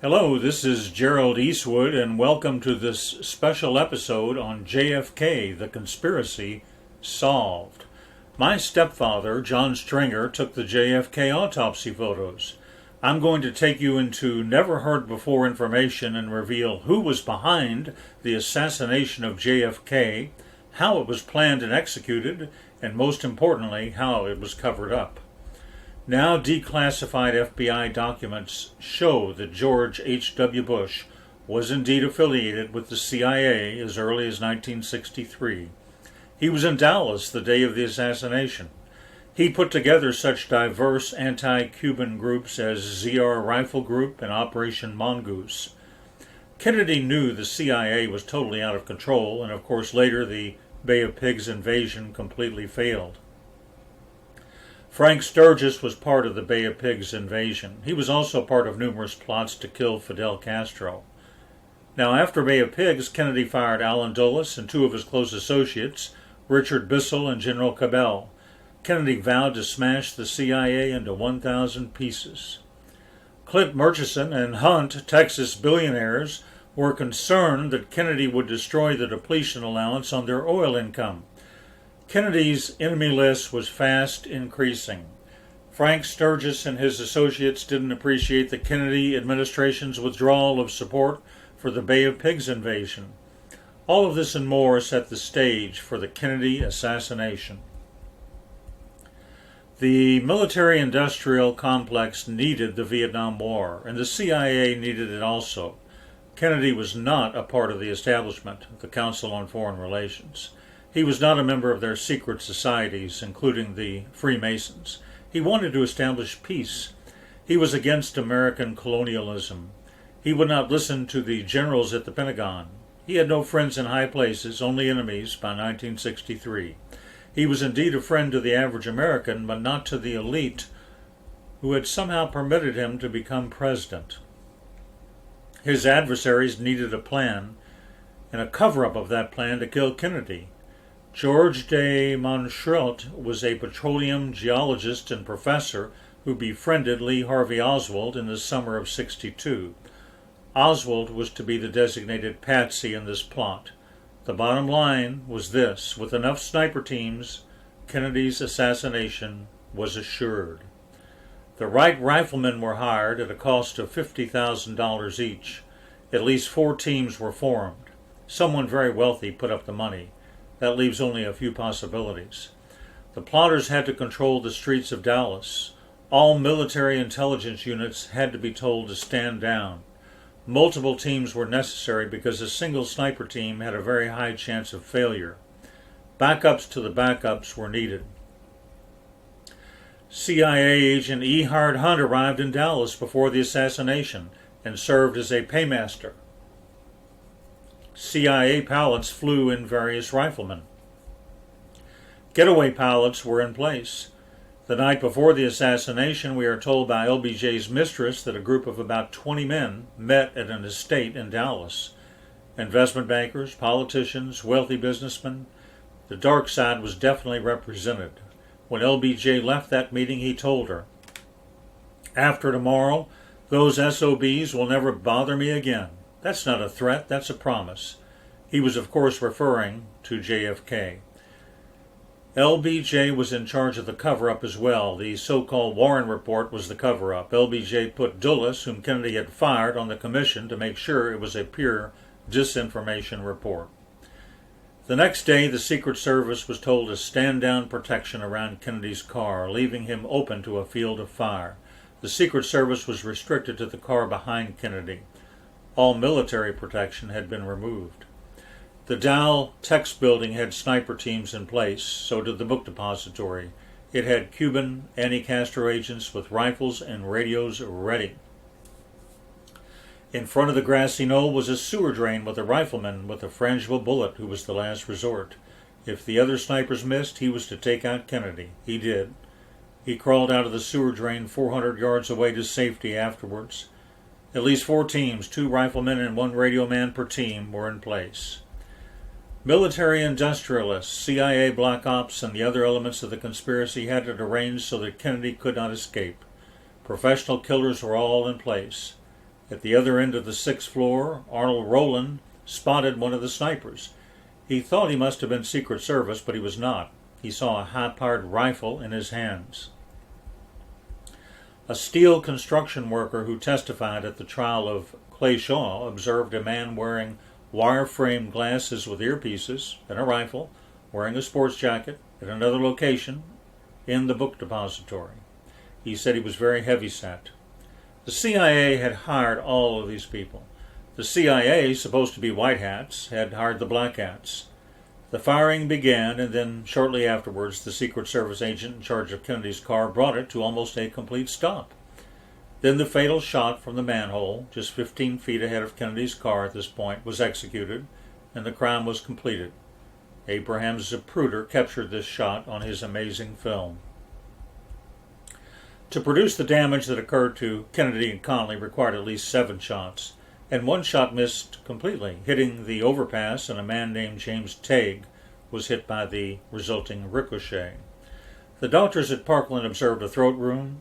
Hello, this is Gerald Eastwood, and welcome to this special episode on JFK, the Conspiracy Solved. My stepfather, John Stringer, took the JFK autopsy photos. I'm going to take you into never-heard-before information and reveal who was behind the assassination of JFK, how it was planned and executed, and most importantly, how it was covered up. Now declassified FBI documents show that George H.W. Bush was indeed affiliated with the CIA as early as 1963. He was in Dallas the day of the assassination. He put together such diverse anti-Cuban groups as ZR Rifle Group and Operation Mongoose. Kennedy knew the CIA was totally out of control, and of course later the Bay of Pigs invasion completely failed. Frank Sturgis was part of the Bay of Pigs invasion. He was also part of numerous plots to kill Fidel Castro. Now, after Bay of Pigs, Kennedy fired Allen Dulles and two of his close associates, Richard Bissell and General Cabell. Kennedy vowed to smash the CIA into 1,000 pieces. Clint Murchison and Hunt, Texas billionaires, were concerned that Kennedy would destroy the depletion allowance on their oil income. Kennedy's enemy list was fast increasing. Frank Sturgis and his associates didn't appreciate the Kennedy administration's withdrawal of support for the Bay of Pigs invasion. All of this and more set the stage for the Kennedy assassination. The military-industrial complex needed the Vietnam War, and the CIA needed it also. Kennedy was not a part of the establishment, the Council on Foreign Relations. He was not a member of their secret societies, including the Freemasons. He wanted to establish peace. He was against American colonialism. He would not listen to the generals at the Pentagon. He had no friends in high places, only enemies by 1963. He was indeed a friend to the average American, but not to the elite who had somehow permitted him to become president. His adversaries needed a plan, and a cover-up of that plan to kill Kennedy. George de Monschrot was a petroleum geologist and professor who befriended Lee Harvey Oswald in the summer of '62. Oswald was to be the designated patsy in this plot. The bottom line was this: with enough sniper teams, Kennedy's assassination was assured. The right riflemen were hired at a cost of $50,000 each. At least 4 teams were formed. Someone very wealthy put up the money. That leaves only a few possibilities. The plotters had to control the streets of Dallas. All military intelligence units had to be told to stand down. Multiple teams were necessary because a single sniper team had a very high chance of failure. Backups to the backups were needed. CIA agent E. Howard Hunt arrived in Dallas before the assassination and served as a paymaster. CIA pilots flew in various riflemen. Getaway pilots were in place. The night before the assassination, we are told by LBJ's mistress that a group of about 20 men met at an estate in Dallas. Investment bankers, politicians, wealthy businessmen. The dark side was definitely represented. When LBJ left that meeting, he told her, "After tomorrow, those SOBs will never bother me again. That's not a threat, that's a promise." He was, of course, referring to JFK. LBJ was in charge of the cover-up as well. The so-called Warren Report was the cover-up. LBJ put Dulles, whom Kennedy had fired, on the commission to make sure it was a pure disinformation report. The next day, the Secret Service was told to stand down protection around Kennedy's car, leaving him open to a field of fire. The Secret Service was restricted to the car behind Kennedy. All military protection had been removed. The Dow Tex building had sniper teams in place, so did the book depository. It had Cuban anti-Castro agents with rifles and radios ready. In front of the grassy knoll was a sewer drain with a rifleman with a frangible bullet who was the last resort. If the other snipers missed, he was to take out Kennedy. He did. He crawled out of the sewer drain 400 yards away to safety afterwards. At least 4 teams, 2 riflemen and 1 radio man per team, were in place. Military industrialists, CIA black ops, and the other elements of the conspiracy had it arranged so that Kennedy could not escape. Professional killers were all in place. At the other end of the 6th floor, Arnold Rowland spotted one of the snipers. He thought he must have been Secret Service, but he was not. He saw a high-powered rifle in his hands. A steel construction worker who testified at the trial of Clay Shaw observed a man wearing wire-framed glasses with earpieces and a rifle, wearing a sports jacket, at another location in the book depository. He said he was very heavy-set. The CIA had hired all of these people. The CIA, supposed to be white hats, had hired the black hats. The firing began, and then shortly afterwards, the Secret Service agent in charge of Kennedy's car brought it to almost a complete stop. Then the fatal shot from the manhole, just 15 feet ahead of Kennedy's car at this point, was executed, and the crime was completed. Abraham Zapruder captured this shot on his amazing film. To produce the damage that occurred to Kennedy and Connally required at least 7 shots, and one shot missed completely, hitting the overpass, and a man named James Tague was hit by the resulting ricochet. The doctors at Parkland observed an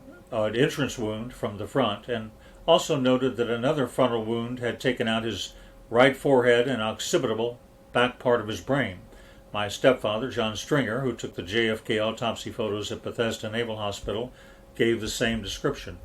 entrance wound from the front, and also noted that another frontal wound had taken out his right forehead and occipital back part of his brain. My stepfather, John Stringer, who took the JFK autopsy photos at Bethesda Naval Hospital, gave the same description.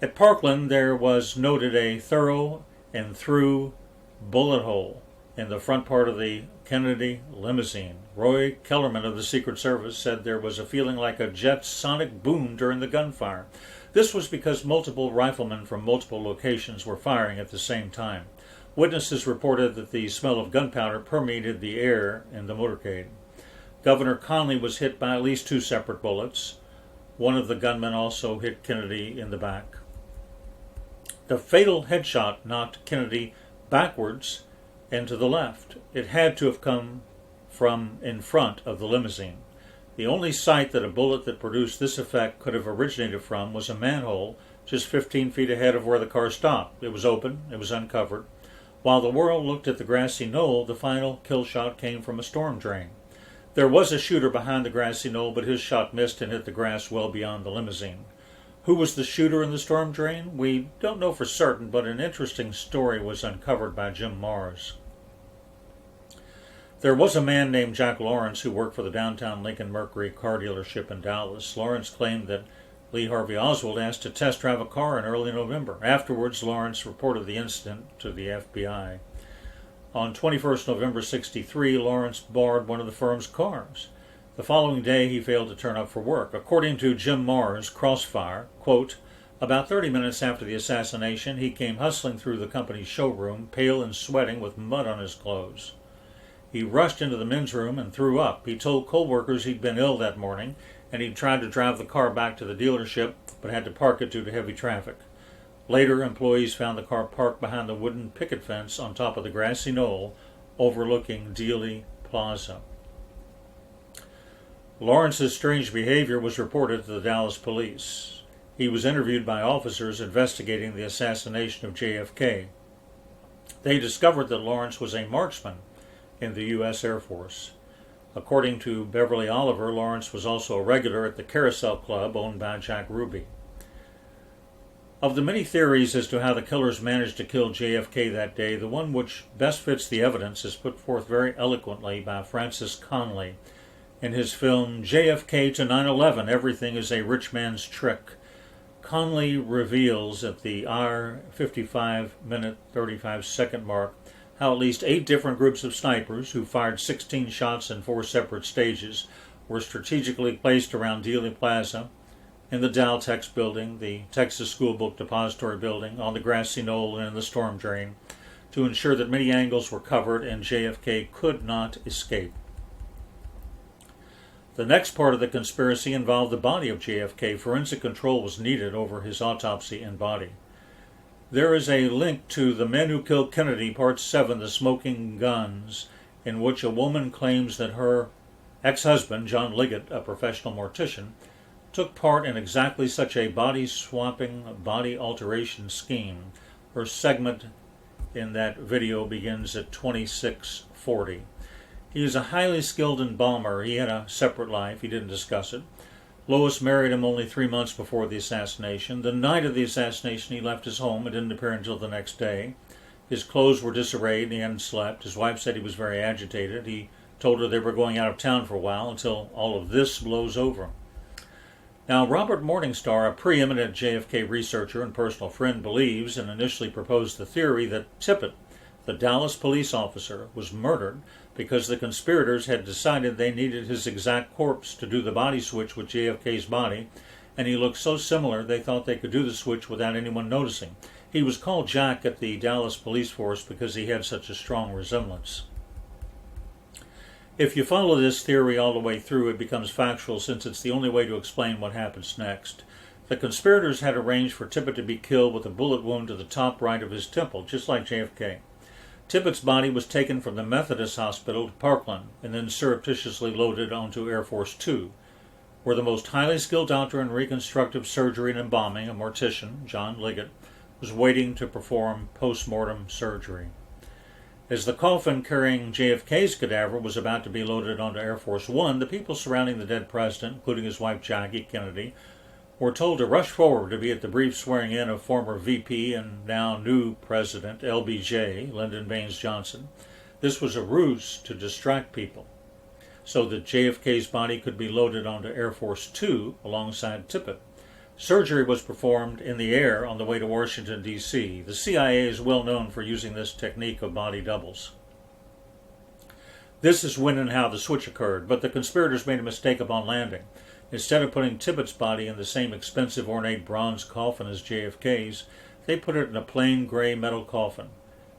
At Parkland, there was noted a thorough and through bullet hole in the front part of the Kennedy limousine. Roy Kellerman of the Secret Service said there was a feeling like a jet's sonic boom during the gunfire. This was because multiple riflemen from multiple locations were firing at the same time. Witnesses reported that the smell of gunpowder permeated the air in the motorcade. Governor Connally was hit by at least 2 separate bullets. One of the gunmen also hit Kennedy in the back. The fatal headshot knocked Kennedy backwards and to the left. It had to have come from in front of the limousine. The only site that a bullet that produced this effect could have originated from was a manhole just 15 feet ahead of where the car stopped. It was open, it was uncovered. While the world looked at the grassy knoll, the final kill shot came from a storm drain. There was a shooter behind the grassy knoll, but his shot missed and hit the grass well beyond the limousine. Who was the shooter in the storm drain? We don't know for certain, but an interesting story was uncovered by Jim Mars. There was a man named Jack Lawrence who worked for the downtown Lincoln Mercury car dealership in Dallas. Lawrence claimed that Lee Harvey Oswald asked to test drive a car in early November. Afterwards, Lawrence reported the incident to the FBI. On 21st November 1963, Lawrence borrowed one of the firm's cars. The following day, he failed to turn up for work. According to Jim Mars, Crossfire, quote, about 30 minutes after the assassination, he came hustling through the company's showroom, pale and sweating with mud on his clothes. He rushed into the men's room and threw up. He told co-workers he'd been ill that morning, and he'd tried to drive the car back to the dealership, but had to park it due to heavy traffic. Later, employees found the car parked behind the wooden picket fence on top of the grassy knoll overlooking Dealey Plaza. Lawrence's strange behavior was reported to the Dallas police. He was interviewed by officers investigating the assassination of JFK. They discovered that Lawrence was a marksman in the U.S. Air Force. According to Beverly Oliver, Lawrence was also a regular at the Carousel Club owned by Jack Ruby. Of the many theories as to how the killers managed to kill JFK that day, the one which best fits the evidence is put forth very eloquently by Francis Conley in his film JFK to 9/11, Everything is a Rich Man's Trick. Conley reveals at the hour 55-minute 35-second mark how at least 8 different groups of snipers who fired 16 shots in 4 separate stages were strategically placed around Dealey Plaza, in the Daltex building, the Texas School Book Depository building, on the grassy knoll, and in the storm drain, to ensure that many angles were covered and JFK could not escape. The next part of the conspiracy involved the body of JFK. Forensic control was needed over his autopsy and body. There is a link to The Men Who Killed Kennedy, Part 7, The Smoking Guns, in which a woman claims that her ex-husband, John Liggett, a professional mortician, took part in exactly such a body-swapping, body alteration scheme. Her segment in that video begins at 26:40. He is a highly skilled embalmer. He had a separate life. He didn't discuss it. Lois married him only 3 months before the assassination. The night of the assassination, he left his home and didn't appear until the next day. His clothes were disarrayed and he hadn't slept. His wife said he was very agitated. He told her they were going out of town for a while until all of this blows over. Now, Robert Morningstar, a preeminent JFK researcher and personal friend, believes and initially proposed the theory that Tippit, the Dallas police officer, was murdered because the conspirators had decided they needed his exact corpse to do the body switch with JFK's body, and he looked so similar they thought they could do the switch without anyone noticing. He was called Jack at the Dallas police force because he had such a strong resemblance. If you follow this theory all the way through, it becomes factual since it's the only way to explain what happens next. The conspirators had arranged for Tippit to be killed with a bullet wound to the top right of his temple, just like JFK. Tippett's body was taken from the Methodist Hospital to Parkland and then surreptitiously loaded onto Air Force Two, where the most highly skilled doctor in reconstructive surgery and embalming, a mortician, John Liggett, was waiting to perform post-mortem surgery. As the coffin carrying JFK's cadaver was about to be loaded onto Air Force One, the people surrounding the dead president, including his wife Jackie Kennedy, were told to rush forward to be at the brief swearing-in of former VP and now new President LBJ, Lyndon Baines Johnson. This was a ruse to distract people so that JFK's body could be loaded onto Air Force Two alongside Tippit. Surgery was performed in the air on the way to Washington, D.C. The CIA is well known for using this technique of body doubles. This is when and how the switch occurred, but the conspirators made a mistake upon landing. Instead of putting Tippett's body in the same expensive ornate bronze coffin as JFK's, they put it in a plain gray metal coffin.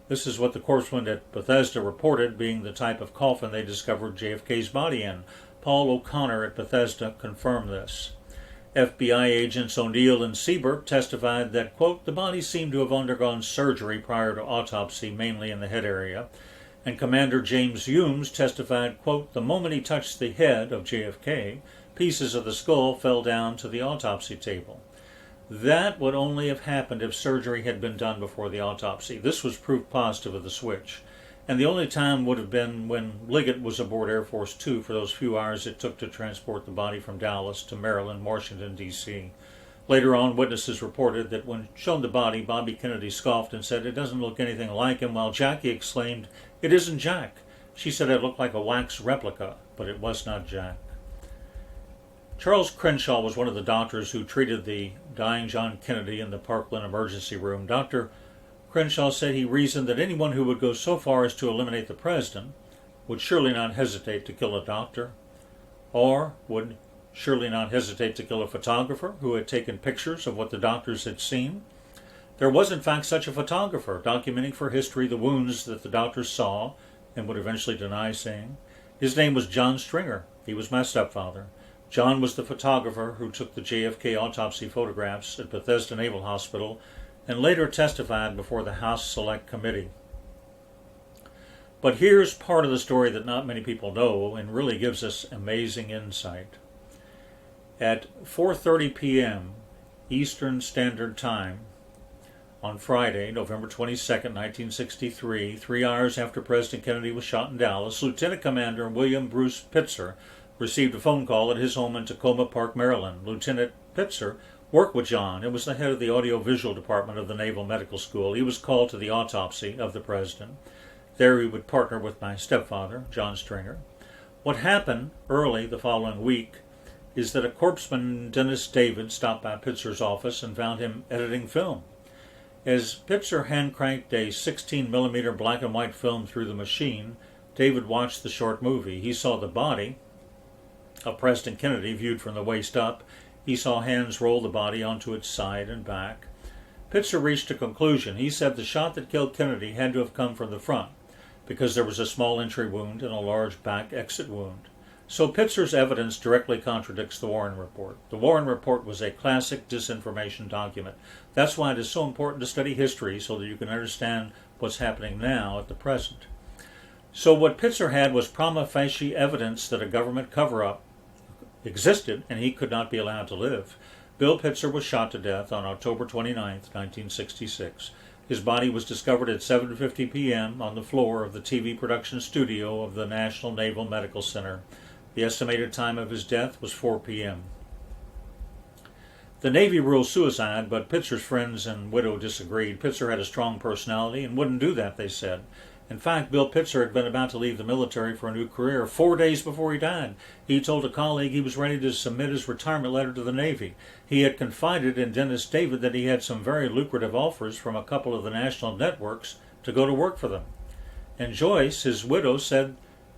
This is what the corpsman at Bethesda reported being the type of coffin they discovered JFK's body in. Paul O'Connor at Bethesda confirmed this. FBI agents O'Neill and Siebert testified that, quote, the body seemed to have undergone surgery prior to autopsy, mainly in the head area, and Commander James Humes testified, quote, the moment he touched the head of JFK, pieces of the skull fell down to the autopsy table. That would only have happened if surgery had been done before the autopsy. This was proof positive of the switch. And the only time would have been when Liggett was aboard Air Force Two for those few hours it took to transport the body from Dallas to Maryland, Washington, D.C. Later on, witnesses reported that when shown the body, Bobby Kennedy scoffed and said, it doesn't look anything like him, while Jackie exclaimed, it isn't Jack. She said it looked like a wax replica, but it was not Jack. Charles Crenshaw was one of the doctors who treated the dying John Kennedy in the Parkland emergency room. Dr. Crenshaw said he reasoned that anyone who would go so far as to eliminate the president would surely not hesitate to kill a doctor, or would surely not hesitate to kill a photographer who had taken pictures of what the doctors had seen. There was in fact such a photographer, documenting for history the wounds that the doctors saw and would eventually deny seeing. His name was John Stringer. He was my stepfather. John was the photographer who took the JFK autopsy photographs at Bethesda Naval Hospital and later testified before the House Select Committee. But here's part of the story that not many people know and really gives us amazing insight. At 4:30 p.m. Eastern Standard Time on Friday, November 22, 1963, 3 hours after President Kennedy was shot in Dallas, Lieutenant Commander William Bruce Pitzer received a phone call at his home in Tacoma Park, Maryland. Lieutenant Pitzer worked with John and was the head of the audiovisual department of the Naval Medical School. He was called to the autopsy of the president. There he would partner with my stepfather, John Stringer. What happened early the following week is that a corpsman, Dennis David, stopped by Pitzer's office and found him editing film. As Pitzer hand-cranked a 16-millimeter black and white film through the machine, David watched the short movie. He saw the body of President Kennedy viewed from the waist up. He saw hands roll the body onto its side and back. Pitzer reached a conclusion. He said the shot that killed Kennedy had to have come from the front because there was a small entry wound and a large back exit wound. So Pitzer's evidence directly contradicts the Warren Report. The Warren Report was a classic disinformation document. That's why it is so important to study history so that you can understand what's happening now at the present. So what Pitzer had was prima facie evidence that a government cover-up existed and he could not be allowed to live. Bill Pitzer was shot to death on October 29, 1966. His body was discovered at 7:50 p.m. on the floor of the TV production studio of the National Naval Medical Center. The estimated time of his death was 4 p.m. The Navy ruled suicide, but Pitzer's friends and widow disagreed. Pitzer had a strong personality and wouldn't do that, they said. In fact, Bill Pitzer had been about to leave the military for a new career 4 days before he died. He told a colleague he was ready to submit his retirement letter to the Navy. He had confided in Dennis David that he had some very lucrative offers from a couple of the national networks to go to work for them. And Joyce, his widow, said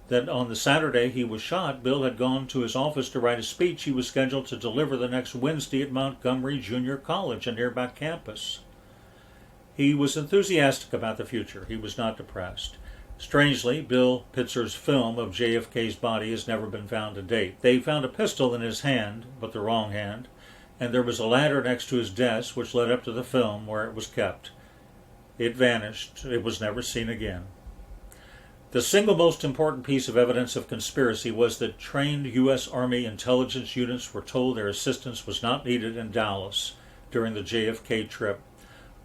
that on the Saturday he was shot, Bill had gone to his office to write a speech he was scheduled to deliver the next Wednesday at Montgomery Junior College, a nearby campus. He was enthusiastic about the future. He was not depressed. Strangely, Bill Pitzer's film of JFK's body has never been found to date. They found a pistol in his hand, but the wrong hand, and there was a ladder next to his desk which led up to the film where it was kept. It vanished. It was never seen again. The single most important piece of evidence of conspiracy was that trained U.S. Army intelligence units were told their assistance was not needed in Dallas during the JFK trip.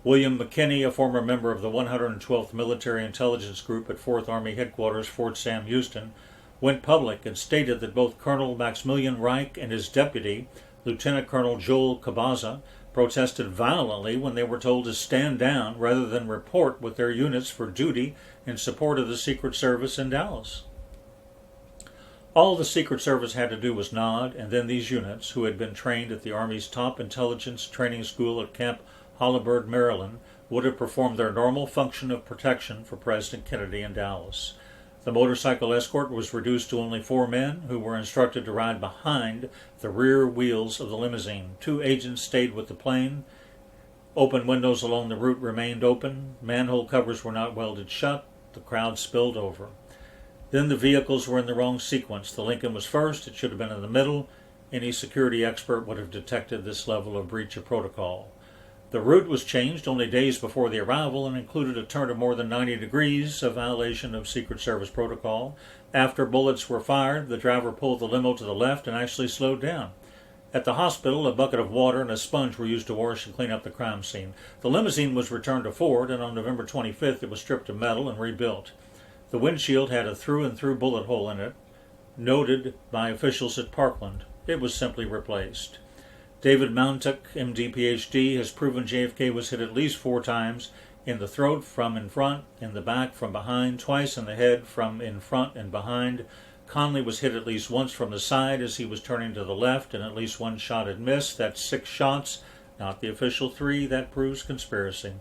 William McKinney, a former member of the 112th Military Intelligence Group at 4th Army Headquarters, Fort Sam Houston, went public and stated that both Colonel Maximilian Reich and his deputy, Lieutenant Colonel Joel Cabaza, protested violently when they were told to stand down rather than report with their units for duty in support of the Secret Service in Dallas. All the Secret Service had to do was nod, and then these units, who had been trained at the Army's top intelligence training school at Camp Holabird, Maryland, would have performed their normal function of protection for President Kennedy in Dallas. The motorcycle escort was reduced to only 4 men, who were instructed to ride behind the rear wheels of the limousine. 2 agents stayed with the plane. Open windows along the route remained open. Manhole covers were not welded shut. The crowd spilled over. Then the vehicles were in the wrong sequence. The Lincoln was first. It should have been in the middle. Any security expert would have detected this level of breach of protocol. The route was changed only days before the arrival and included a turn of more than 90 degrees, a violation of Secret Service protocol. After bullets were fired, the driver pulled the limo to the left and actually slowed down. At the hospital, a bucket of water and a sponge were used to wash and clean up the crime scene. The limousine was returned to Ford, and on November 25th it was stripped of metal and rebuilt. The windshield had a through-and-through bullet hole in it, noted by officials at Parkland. It was simply replaced. David Mountuck, MD, PhD, has proven JFK was hit at least 4 times, in the throat from in front, in the back from behind, twice in the head from in front and behind. Conley was hit at least once from the side as he was turning to the left, and at least 1 shot had missed. That's 6 shots, not the official 3. That proves conspiracy.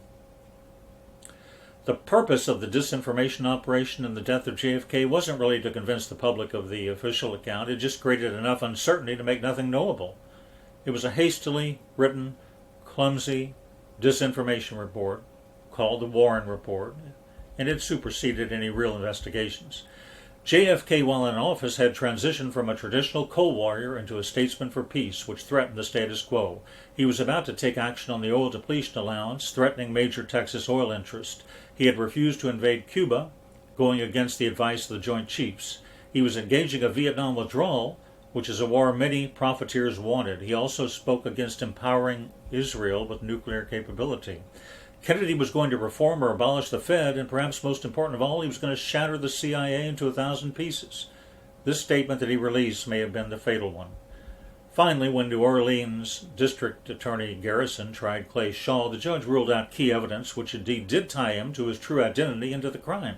The purpose of the disinformation operation and the death of JFK wasn't really to convince the public of the official account. It just created enough uncertainty to make nothing knowable. It was a hastily written, clumsy disinformation report called the Warren Report, and it superseded any real investigations. JFK, while in office, had transitioned from a traditional coal warrior into a statesman for peace, which threatened the status quo. He was about to take action on the oil depletion allowance, threatening major Texas oil interests. He had refused to invade Cuba, going against the advice of the Joint Chiefs. He was engaging a Vietnam withdrawal, which is a war many profiteers wanted. He also spoke against empowering Israel with nuclear capability. Kennedy was going to reform or abolish the Fed, and perhaps most important of all, he was going to shatter the CIA into 1,000 pieces. This statement that he released may have been the fatal one. Finally, when New Orleans District Attorney Garrison tried Clay Shaw, the judge ruled out key evidence which indeed did tie him to his true identity and to the crime.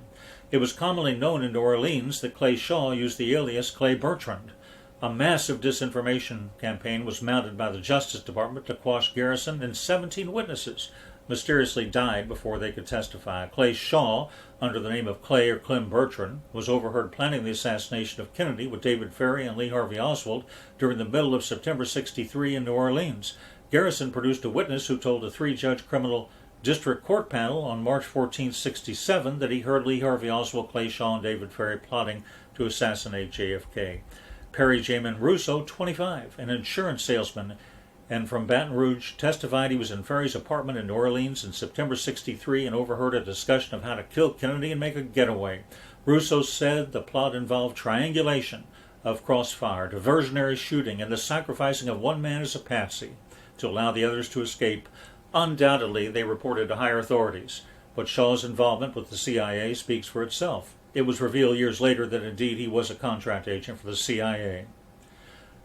It was commonly known in New Orleans that Clay Shaw used the alias Clay Bertrand. A massive disinformation campaign was mounted by the Justice Department to quash Garrison, and 17 witnesses mysteriously died before they could testify. Clay Shaw, under the name of Clay or Clem Bertrand, was overheard planning the assassination of Kennedy with David Ferrie and Lee Harvey Oswald during the middle of September 1963 in New Orleans. Garrison produced a witness who told a 3-judge criminal district court panel on March 14, 1967 that he heard Lee Harvey Oswald, Clay Shaw, and David Ferrie plotting to assassinate JFK. Perry Jamin Russo, 25, an insurance salesman, and from Baton Rouge, testified he was in Ferry's apartment in New Orleans in September 1963 and overheard a discussion of how to kill Kennedy and make a getaway. Russo said the plot involved triangulation of crossfire, diversionary shooting, and the sacrificing of one man as a patsy to allow the others to escape. Undoubtedly, they reported to higher authorities, but Shaw's involvement with the CIA speaks for itself. It was revealed years later that indeed he was a contract agent for the CIA.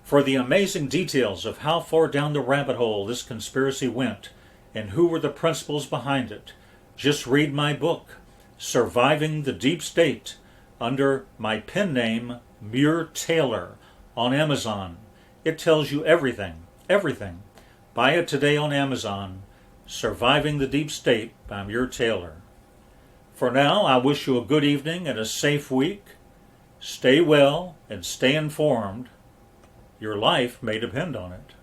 For the amazing details of how far down the rabbit hole this conspiracy went and who were the principals behind it, just read my book, Surviving the Deep State, under my pen name, Muir Taylor, on Amazon. It tells you everything, everything. Buy it today on Amazon, Surviving the Deep State by Muir Taylor. For now, I wish you a good evening and a safe week. Stay well and stay informed. Your life may depend on it.